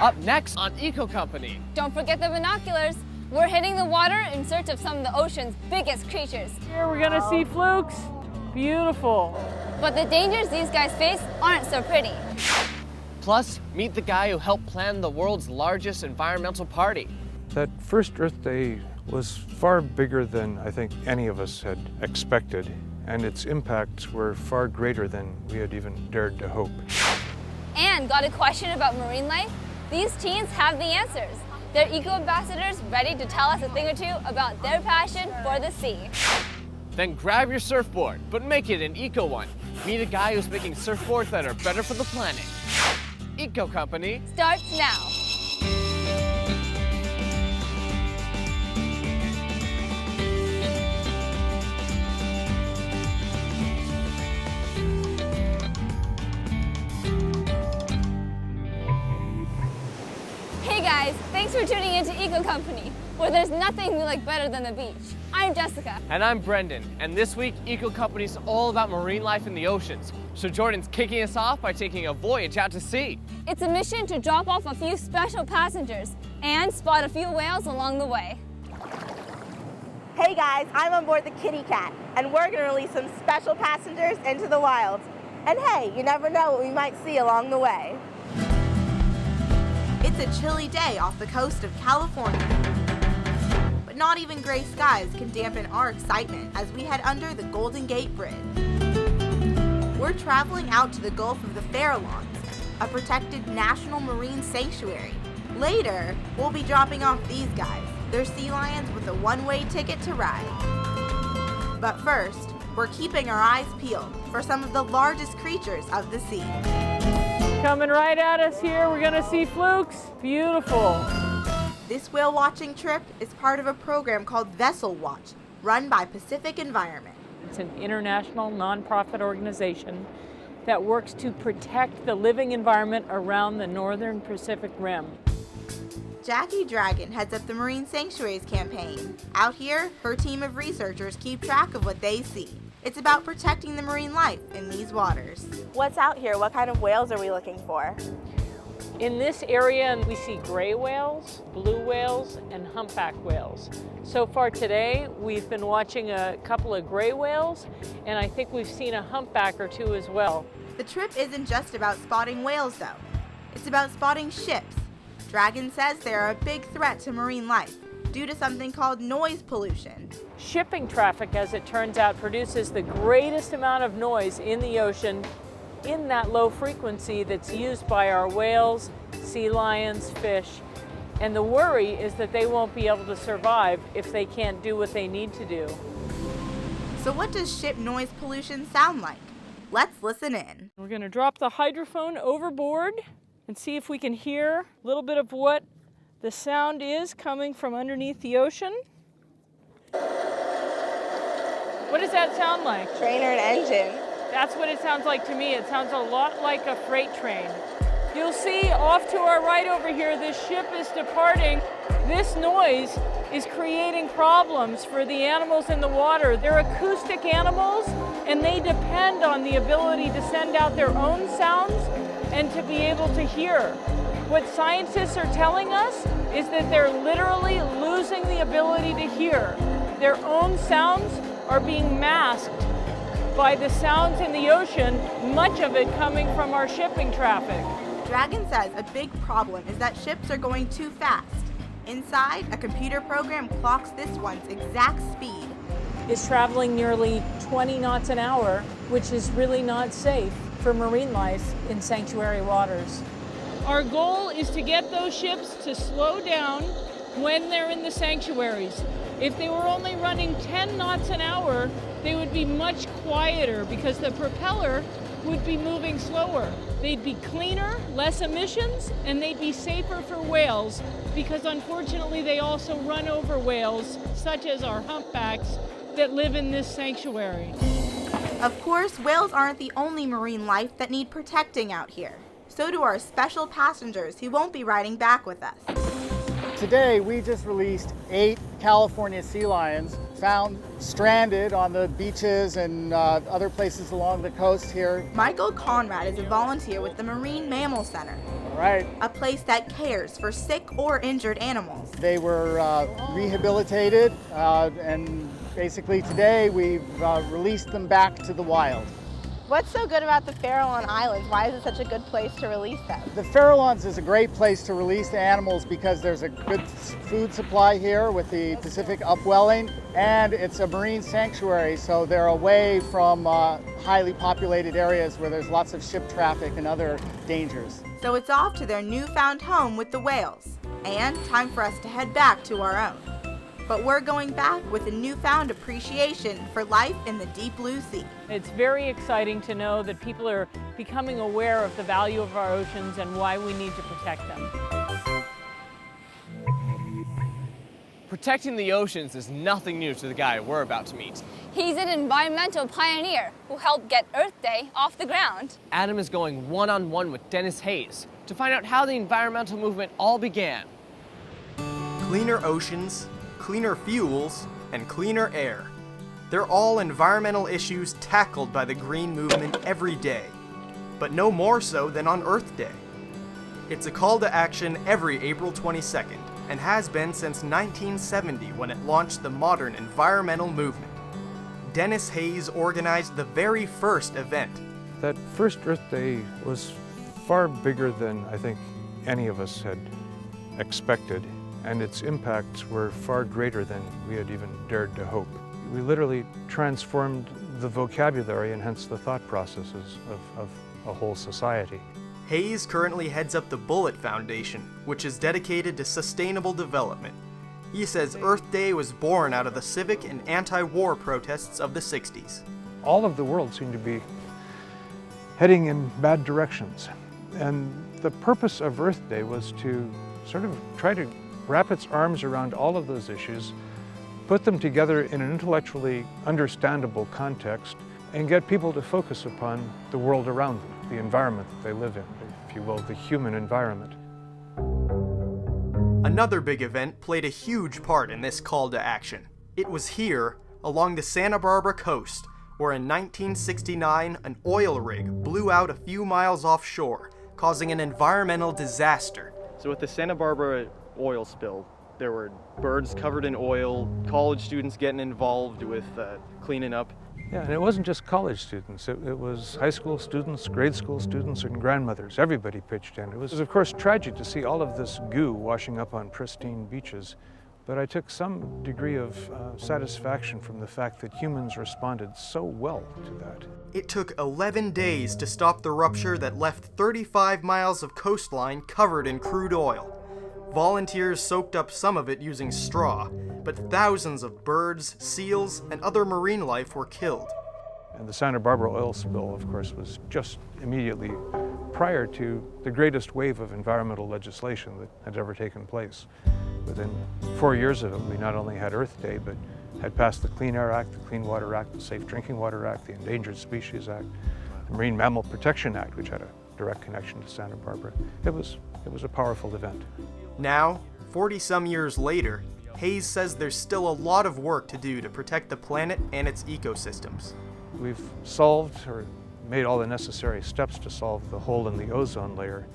Up next on Eco Company. Don't forget the binoculars. We're hitting the water in search of some of the ocean's biggest creatures. Here we're gonna see flukes. Beautiful. But the dangers these guys face aren't so pretty. Plus, meet the guy who helped plan the world's largest environmental party. That first Earth Day was far bigger than I think any of us had expected, and its impacts were far greater than we had even dared to hope. And got a question about marine life? These teens have the answers. They're eco-ambassadors ready to tell us a thing or two about their passion for the sea. Then grab your surfboard, but make it an eco one. Meet a guy who's making surfboards that are better for the planet. Eco Company starts now. Hey guys, thanks for tuning into Eco Company, where there's nothing we like better than the beach. I'm Jessica. And I'm Brendan. And this week, Eco Company's all about marine life in the oceans. So Jordan's kicking us off by taking a voyage out to sea. It's a mission to drop off a few special passengers and spot a few whales along the way. Hey guys, I'm on board the Kitty Cat, and we're going to release some special passengers into the wild. And hey, you never know what we might see along the way. It's a chilly day off the coast of California. But not even gray skies can dampen our excitement as we head under the Golden Gate Bridge. We're traveling out to the Gulf of the Farallon, a protected national marine sanctuary. Later, we'll be dropping off these guys. They're sea lions with a one-way ticket to ride. But first, we're keeping our eyes peeled for some of the largest creatures of the sea. Coming right at us here, we're gonna see flukes. Beautiful. This whale watching trip is part of a program called Vessel Watch, run by Pacific Environment. It's an international nonprofit organization that works to protect the living environment around the northern Pacific Rim. Jackie Dragon heads up the Marine Sanctuaries campaign. Out here, her team of researchers keep track of what they see. It's about protecting the marine life in these waters. What's out here? What kind of whales are we looking for? In this area, we see gray whales, blue whales, and humpback whales. So far today, we've been watching a couple of gray whales, and I think we've seen a humpback or two as well. The trip isn't just about spotting whales, though. It's about spotting ships. Dragon says they are a big threat to marine life due to something called noise pollution. Shipping traffic, as it turns out, produces the greatest amount of noise in the ocean in that low frequency that's used by our whales, sea lions, fish. And the worry is that they won't be able to survive if they can't do what they need to do. So what does ship noise pollution sound like? Let's listen in. We're going to drop the hydrophone overboard and see if we can hear a little bit of what the sound is coming from underneath the ocean. What does that sound like? Train or an engine? That's what it sounds like to me. It sounds a lot like a freight train. You'll see off to our right over here, this ship is departing. This noise is creating problems for the animals in the water. They're acoustic animals, and they depend on the ability to send out their own sounds and to be able to hear. What scientists are telling us is that they're literally losing the ability to hear. Their own sounds are being masked by the sounds in the ocean, much of it coming from our shipping traffic. Dragon says a big problem is that ships are going too fast. Inside, a computer program clocks this one's exact speed. It's traveling nearly 20 knots an hour, which is really not safe for marine life in sanctuary waters. Our goal is to get those ships to slow down when they're in the sanctuaries. If they were only running 10 knots an hour, they would be much quieter because the propeller would be moving slower. They'd be cleaner, less emissions, and they'd be safer for whales because unfortunately they also run over whales, such as our humpbacks, that live in this sanctuary. Of course, whales aren't the only marine life that need protecting out here. So do our special passengers who won't be riding back with us. Today, we just released 8 California sea lions found stranded on the beaches and other places along the coast here. Michael Conrad is a volunteer with the Marine Mammal Center. Right. a place that cares for sick or injured animals. They were rehabilitated, and basically today we've released them back to the wild. What's so good about the Farallon Islands? Why is it such a good place to release them? The Farallons is a great place to release the animals because there's a good food supply here with the Pacific upwelling, and it's a marine sanctuary, so they're away from highly populated areas where there's lots of ship traffic and other dangers. So it's off to their newfound home with the whales, and time for us to head back to our own. But we're going back with a newfound appreciation for life in the deep blue sea. It's very exciting to know that people are becoming aware of the value of our oceans and why we need to protect them. Protecting the oceans is nothing new to the guy we're about to meet. He's an environmental pioneer who helped get Earth Day off the ground. Adam is going one-on-one with Denis Hayes to find out how the environmental movement all began. Cleaner oceans, cleaner fuels, and cleaner air. They're all environmental issues tackled by the green movement every day, but no more so than on Earth Day. It's a call to action every April 22nd, and has been since 1970 when it launched the modern environmental movement. Denis Hayes organized the very first event. That first Earth Day was far bigger than I think any of us had expected, and its impacts were far greater than we had even dared to hope. We literally transformed the vocabulary and hence the thought processes of a whole society. Hayes currently heads up the Bullet Foundation, which is dedicated to sustainable development. He says Earth Day was born out of the civic and anti-war protests of the 60s. All of the world seemed to be heading in bad directions. And the purpose of Earth Day was to sort of try to wrap its arms around all of those issues, put them together in an intellectually understandable context, and get people to focus upon the world around them, the environment that they live in, if you will, the human environment. Another big event played a huge part in this call to action. It was here, along the Santa Barbara coast, where in 1969 an oil rig blew out a few miles offshore, causing an environmental disaster. So with the Santa Barbara oil spill, there were birds covered in oil, college students getting involved with cleaning up. Yeah, and it wasn't just college students. It was high school students, grade school students, and grandmothers. Everybody pitched in. It was, of course, tragic to see all of this goo washing up on pristine beaches, but I took some degree of satisfaction from the fact that humans responded so well to that. It took 11 days to stop the rupture that left 35 miles of coastline covered in crude oil. Volunteers soaked up some of it using straw, but thousands of birds, seals, and other marine life were killed. And the Santa Barbara oil spill, of course, was just immediately prior to the greatest wave of environmental legislation that had ever taken place. Within 4 years of it, we not only had Earth Day, but had passed the Clean Air Act, the Clean Water Act, the Safe Drinking Water Act, the Endangered Species Act, the Marine Mammal Protection Act, which had a direct connection to Santa Barbara. It was a powerful event. Now, 40-some years later, Hayes says there's still a lot of work to do to protect the planet and its ecosystems. We've solved or made all the necessary steps to solve the hole in the ozone layer,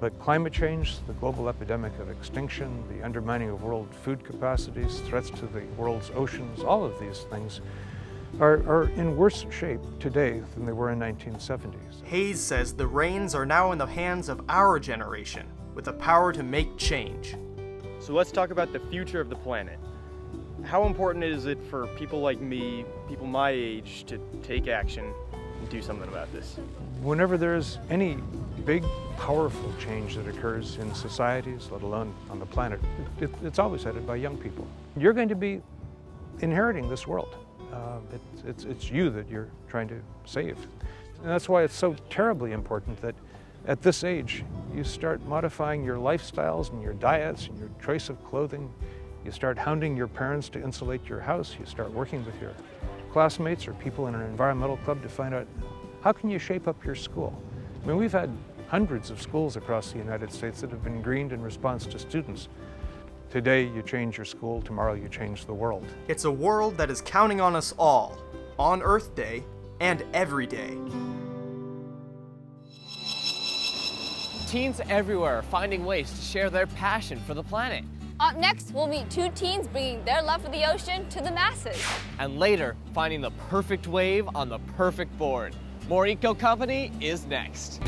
but climate change, the global epidemic of extinction, the undermining of world food capacities, threats to the world's oceans, all of these things are in worse shape today than they were in 1970s. Hayes says the reins are now in the hands of our generation, with the power to make change. So let's talk about the future of the planet. How important is it for people like me, people my age, to take action and do something about this? Whenever there's any big, powerful change that occurs in societies, let alone on the planet, it's always headed by young people. You're going to be inheriting this world. It's you that you're trying to save. And that's why it's so terribly important that at this age, you start modifying your lifestyles and your diets and your choice of clothing. You start hounding your parents to insulate your house. You start working with your classmates or people in an environmental club to find out how can you shape up your school. I mean, we've had hundreds of schools across the United States that have been greened in response to students. Today, you change your school. Tomorrow, you change the world. It's a world that is counting on us all, on Earth Day and every day. Teens everywhere are finding ways to share their passion for the planet. Up next, we'll meet two teens bringing their love for the ocean to the masses. And later, finding the perfect wave on the perfect board. More Eco Company is next.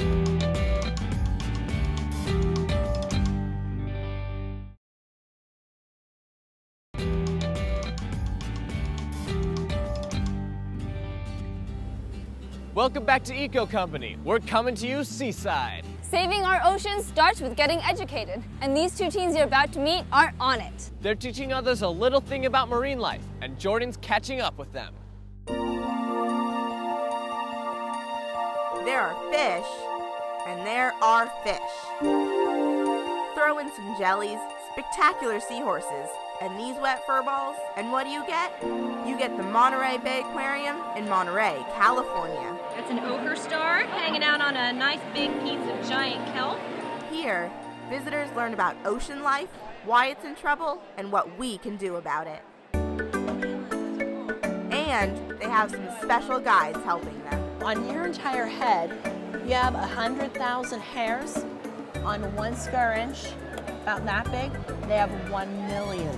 Welcome back to Eco Company. We're coming to you seaside. Saving our oceans starts with getting educated, and these two teens you're about to meet are on it. They're teaching others a little thing about marine life, and Jordan's catching up with them. There are fish, and there are fish. Throw in some jellies, spectacular seahorses, and these wet fur balls, and what do you get? You get the Monterey Bay Aquarium in Monterey, California. That's an ochre star hanging out on a nice big piece of giant kelp. Here, visitors learn about ocean life, why it's in trouble, and what we can do about it. And they have some special guides helping them. On your entire head, you have 100,000 hairs. On 1 square inch, about that big, they have 1 million.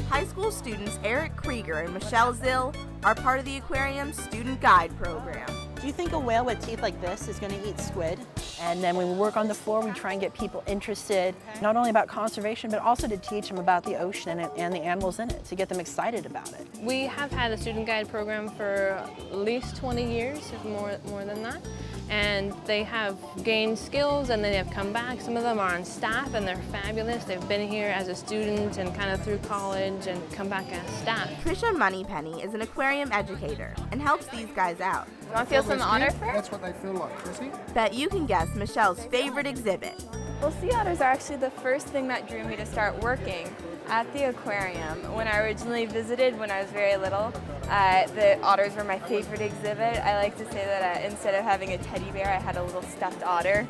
High school students Eric Krieger and Michelle Zill are part of the aquarium's student guide program. Do you think a whale with teeth like this is going to eat squid? And then when we work on the floor, we try and get people interested, not only about conservation, but also to teach them about the ocean and the animals in it, to get them excited about it. We have had a student guide program for at least 20 years, if more than that. And they have gained skills and they have come back. Some of them are on staff and they're fabulous. They've been here as a student and kind of through college and come back as staff. Trisha Moneypenny is an aquarium educator and helps these guys out. You want to feel some otter fur? That's what they feel like, Chrissy. Bet you can guess Michelle's favorite exhibit. Well, sea otters are actually the first thing that drew me to start working at the aquarium. When I originally visited when I was very little, the otters were my favorite exhibit. I like to say that instead of having a teddy bear, I had a little stuffed otter.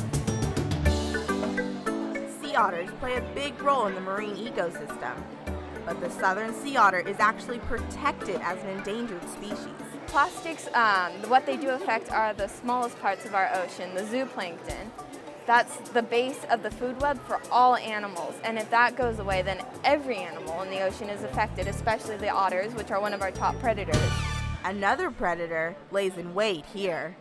Sea otters play a big role in the marine ecosystem, but the southern sea otter is actually protected as an endangered species. Plastics, what they do affect are the smallest parts of our ocean, the zooplankton. That's the base of the food web for all animals, and if that goes away, then every animal in the ocean is affected, especially the otters, which are one of our top predators. Another predator lays in wait here.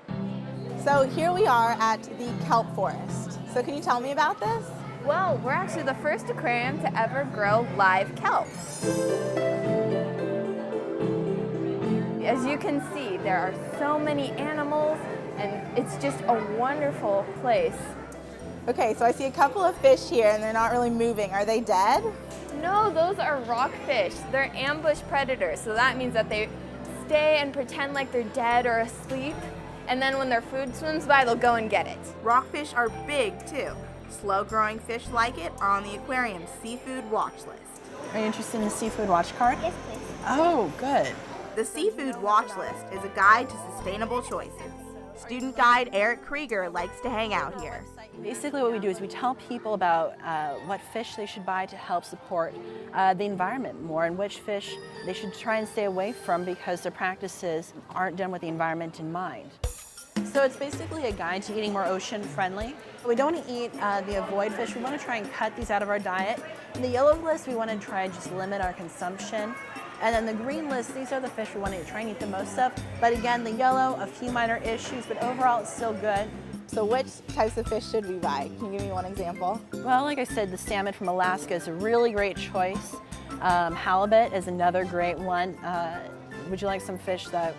So here we are at the kelp forest. So can you tell me about this? Well, we're actually the first aquarium to ever grow live kelp. As you can see, there are so many animals, and it's just a wonderful place. Okay, so I see a couple of fish here and they're not really moving. Are they dead? No, those are rockfish. They're ambush predators, so that means that they stay and pretend like they're dead or asleep, and then when their food swims by, they'll go and get it. Rockfish are big too. Slow-growing fish like it are on the aquarium's seafood watch list. Are you interested in the seafood watch card? Yes, please. Oh, good. The seafood watch list is a guide to sustainable choices. Student guide Eric Krieger likes to hang out here. Basically what we do is we tell people about what fish they should buy to help support the environment more, and which fish they should try and stay away from because their practices aren't done with the environment in mind. So it's basically a guide to eating more ocean friendly. We don't want to eat the avoid fish. We want to try and cut these out of our diet. In the yellow list, we want to try and just limit our consumption. And then the green list, these are the fish we want to try and eat the most of. But again, the yellow, a few minor issues, but overall it's still good. So which types of fish should we buy? Can you give me one example? Well, like I said, the salmon from Alaska is a really great choice. Halibut is another great one. Would you like some fish that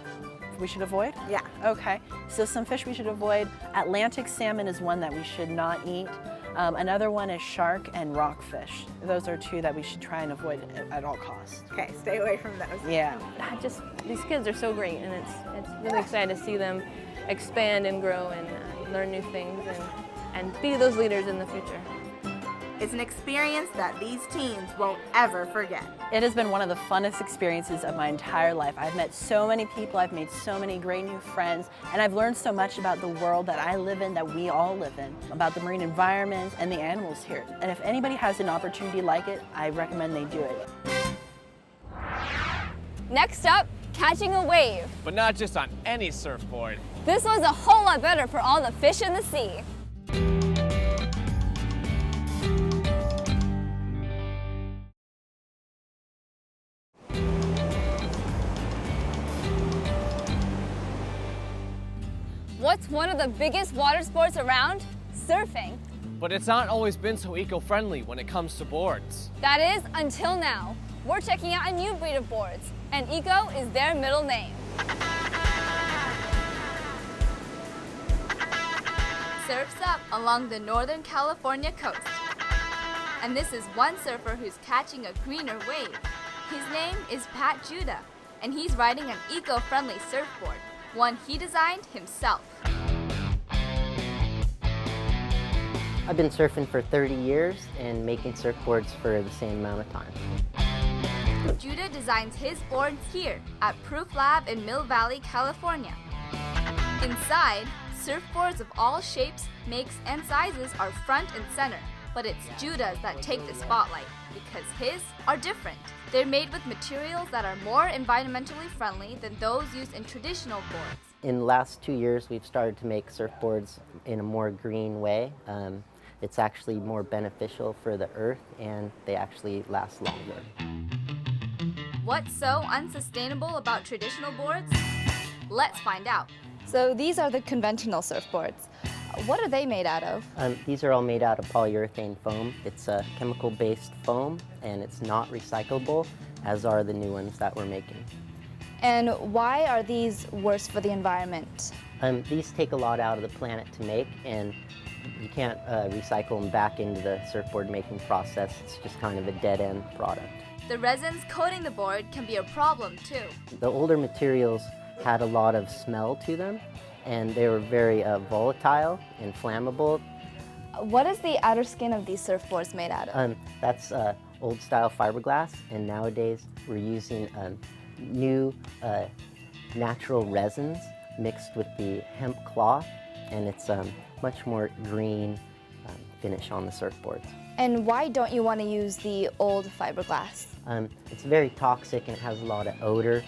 we should avoid? Yeah. Okay, so some fish we should avoid. Atlantic salmon is one that we should not eat. Another one is shark and rockfish. Those are two that we should try and avoid at all costs. Okay, stay away from those. Yeah. These kids are so great, and it's really exciting to see them expand and grow and learn new things and be those leaders in the future. It's an experience that these teens won't ever forget. It has been one of the funnest experiences of my entire life. I've met so many people, I've made so many great new friends, and I've learned so much about the world that I live in, that we all live in, about the marine environment and the animals here. And if anybody has an opportunity like it, I recommend they do it. Next up, catching a wave. But not just on any surfboard. This one's a whole lot better for all the fish in the sea. What's one of the biggest water sports around? Surfing. But it's not always been so eco-friendly when it comes to boards. That is, until now. We're checking out a new breed of boards, and Eco is their middle name. Surfs up along the Northern California coast. And this is one surfer who's catching a greener wave. His name is Pat Judah, and he's riding an eco-friendly surfboard, one he designed himself. I've been surfing for 30 years and making surfboards for the same amount of time. Judah designs his boards here at Proof Lab in Mill Valley, California. Inside, surfboards of all shapes, makes, and sizes are front and center, but it's Judah's that take the spotlight because his are different. They're made with materials that are more environmentally friendly than those used in traditional boards. In the last 2 years, we've started to make surfboards in a more green way. It's actually more beneficial for the earth, and they actually last longer. What's so unsustainable about traditional boards? Let's find out. So these are the conventional surfboards. What are they made out of? These are all made out of polyurethane foam. It's a chemical-based foam, and it's not recyclable, as are the new ones that we're making. And why are these worse for the environment? These take a lot out of the planet to make, and you can't recycle them back into the surfboard making process. It's just kind of a dead-end product. The resins coating the board can be a problem too. The older materials had a lot of smell to them, and they were very volatile and flammable. What is the outer skin of these surfboards made out of? That's old-style fiberglass, and nowadays we're using new natural resins mixed with the hemp cloth, and it's much more green finish on the surfboards. And why don't you want to use the old fiberglass? It's very toxic and it has a lot of odor.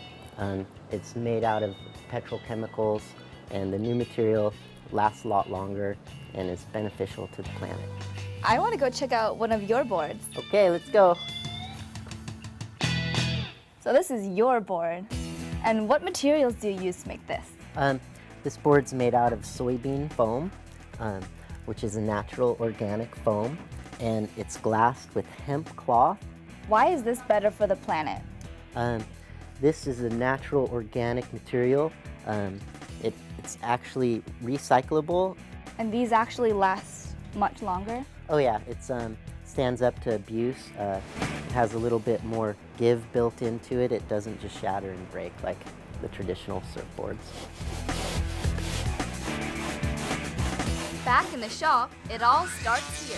It's made out of petrochemicals, and the new material lasts a lot longer and is beneficial to the planet. I want to go check out one of your boards. Okay, let's go. So this is your board. And what materials do you use to make this? This board's made out of soybean foam, which is a natural organic foam, and it's glassed with hemp cloth. Why is this better for the planet? This is a natural organic material. It's actually recyclable. And these actually last much longer? Oh yeah, it stands up to abuse. It has a little bit more give built into it. It doesn't just shatter and break like the traditional surfboards. Back in the shop, it all starts here.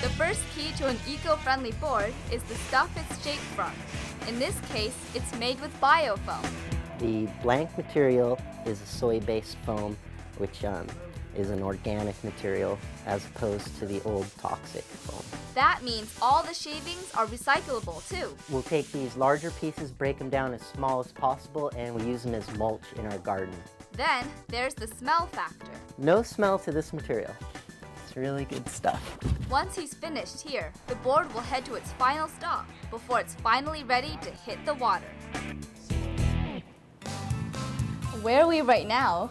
The first key to an eco-friendly board is the stuff it's shaped from. In this case, it's made with biofoam. The blank material is a soy-based foam, which is an organic material as opposed to the old toxic foam. That means all the shavings are recyclable too. We'll take these larger pieces, break them down as small as possible, and we use them as mulch in our garden. Then there's the smell factor. No smell to this material. It's really good stuff. Once he's finished here, the board will head to its final stop before it's finally ready to hit the water. Where are we right now?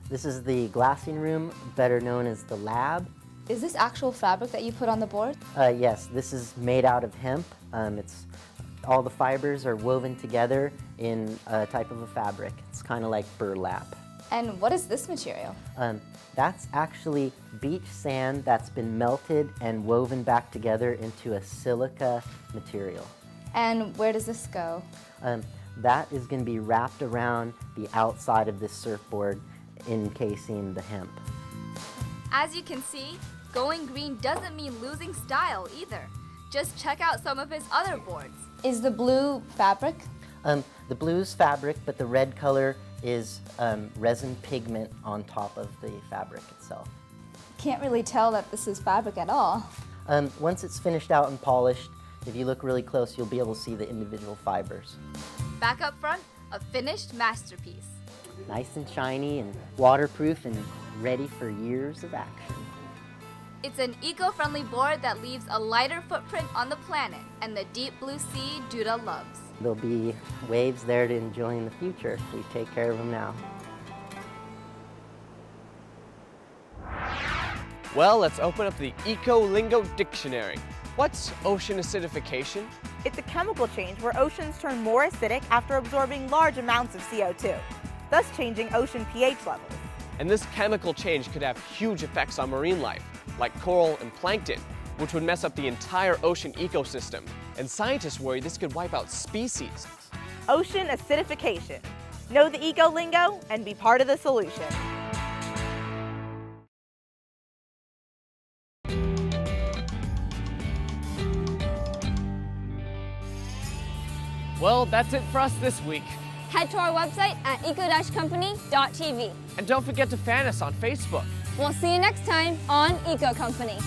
This is the glassing room, better known as the lab. Is this actual fabric that you put on the board? Yes, this is made out of hemp. All the fibers are woven together in a type of a fabric. It's kind of like burlap. And what is this material? That's actually beach sand that's been melted and woven back together into a silica material. And where does this go? That is going to be wrapped around the outside of this surfboard, encasing the hemp. As you can see, going green doesn't mean losing style either. Just check out some of his other boards. Is the blue fabric? The blue's fabric, but the red color is resin pigment on top of the fabric itself. Can't really tell that this is fabric at all. Once it's finished out and polished, if you look really close, you'll be able to see the individual fibers. Back up front, a finished masterpiece. Nice and shiny and waterproof and ready for years of action. It's an eco-friendly board that leaves a lighter footprint on the planet and the deep blue sea Judah loves. There'll be waves there to enjoy in the future if we take care of them now. Well, let's open up the Eco-Lingo Dictionary. What's ocean acidification? It's a chemical change where oceans turn more acidic after absorbing large amounts of CO2, thus changing ocean pH levels. And this chemical change could have huge effects on marine life, like coral and plankton, which would mess up the entire ocean ecosystem. And scientists worry this could wipe out species. Ocean acidification. Know the eco-lingo and be part of the solution. Well, that's it for us this week. Head to our website at eco-company.tv. And don't forget to fan us on Facebook. We'll see you next time on Eco Company.